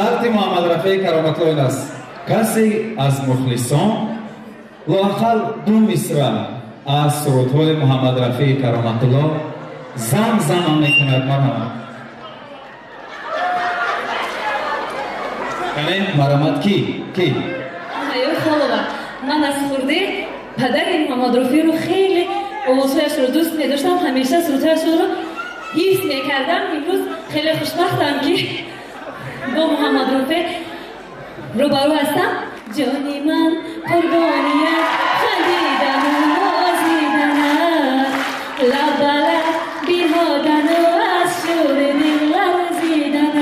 شرط محمد رفیع کرامت‌الله این است کسی از مخلصان لااقل 2 مصرع از سرودهای محمد رفیع کرامت‌الله زم میکند مرحمت. یعنی مرحمت کی؟ آیا خالوه من از خورده پدر محمد رفیع رو خیلی آوازهایش رو دوست می‌داشتم، همیشه سرودهایش رو حفظ می‌کردم. امروز خیلی خوشبختم که با محمد رفیع روبرو هستم. جانی من قربانیت خندیدن و نازیدنت، لب به لب بیهادن و از شور دل لرزیدنت.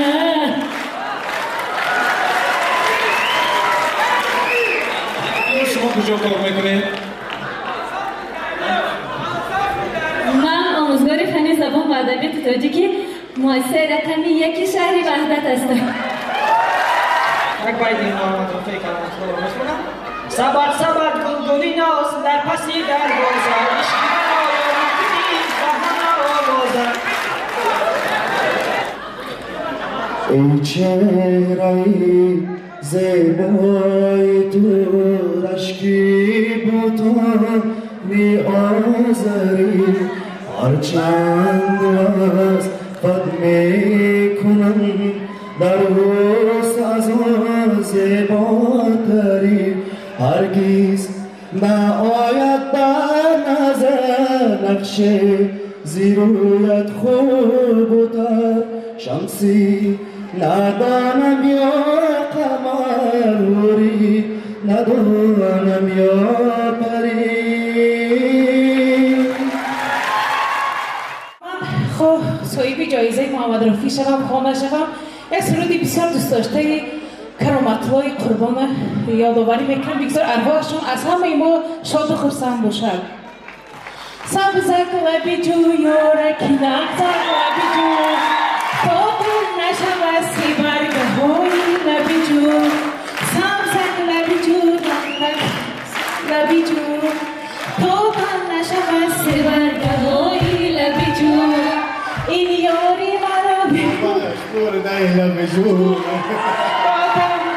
شما کجا کار میکنید؟ من آموزگار فنی زبان و ادبیات تاجیکی مؤسسه رقمی 1 شهر وحدت هستم. یک باید این محمد رفیع کرامت‌الله رو بخونم. سبد گلگلی ناز در پسی در بازار، عشقی ای چهره‌ای زیبای تو، اشکی با تو می آزری، هرچند از خود می کنم در حسن از آن زیباتری، هرگز نآید در نظر نقش زیرویت خوبتر، شمسی ندانم یا قمری، ندانم یا پری. خب صاحب جایزه محمد رفیع شوم، خانه شوم. یک سرودی بسیار دوست داشته کرامت‌الله قربان یادآوری میکنم، بگذار ارواحشون از همه ما شاد و خرسند باشد. سبزک لبی جو یارکی نغزک لبی جو، تا دل نشود سی برگه های لبی جو، سبزک لبی جو لبی جو، تا دل نشود سی برگه های لبی جو، این یاری مرا بگو تا دل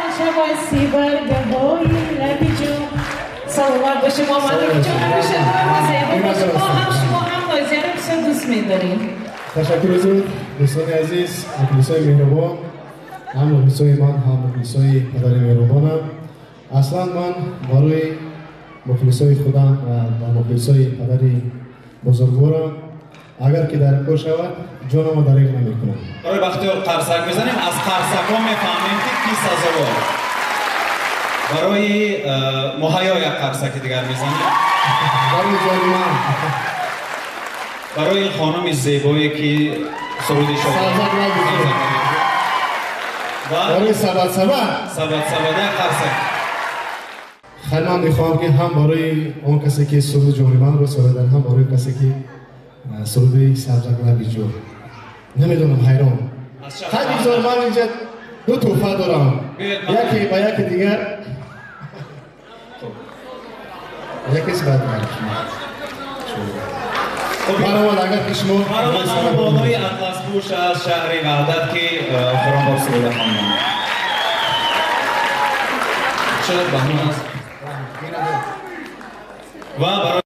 نشود سی برگه های لبی جو. سلامت باشه محمد رفیع جان، باشه ما هم نازیه رو بسیار دوست می‌داریم. تشکر از دوستان عزیز، مخلصای مهربان، هم مخلصای من هم مخلصای پدر مهربانم. اصلا من برای مخلصای خودم و مخلصای پدر بزرگوارم اگر که در کار شود جانم دریغ نمی‌کنم. برای بختیار قرصک میزنیم، از قرصک‌ها میفهمیم که کی سزاوار. برای مهیا یک قرصک دیگر میزنیم. برای این خانم زیبایی که سرودی شد. برای سبد قرصک. خیلی من میخواهم که هم برای اون کسی که سرود جانی من رو سرودن، هم برای کسی که سرود سبزک لبی جو. نمیدونم حیران. خیلی بگذار من اینجا 2 تحفه دارم. یکی با یکی دیگر. یکیش باید مرحبا اگر که شما مرحبا بالای اطلس پوش از شهر وحدت که خرانبار سروده خواندم. چقدر بهونه است؟ و برای